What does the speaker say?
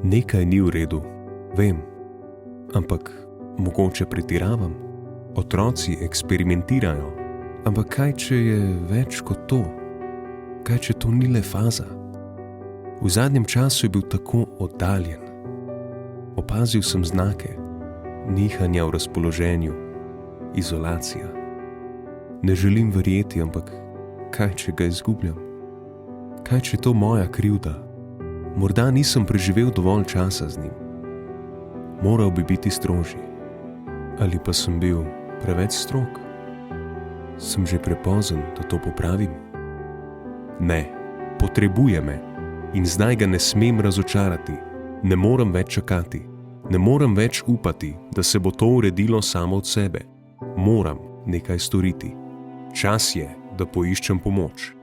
Nekaj ni v redu, vem, ampak mogoče pretiravam. Otroci eksperimentirajo, ampak kaj, če je več kot to? Kaj, če to ni le faza? V zadnjem času je bil tako oddaljen. Opazil sem znake, nihanja v razpoloženju, izolacija. Ne želim verjeti, ampak kaj, če ga izgubljam? Kaj, če je to moja krivda? Morda nisem preživel dovolj časa z njim. Moral bi biti strožji. Ali pa sem bil preveč strog? Sem že prepozen, da to popravim? Ne, potrebuje me in zdaj ga ne smem razočarati. Ne morem več čakati. Ne morem več upati, da se bo to uredilo samo od sebe. Moram nekaj storiti. Čas je, da poiščem pomoč.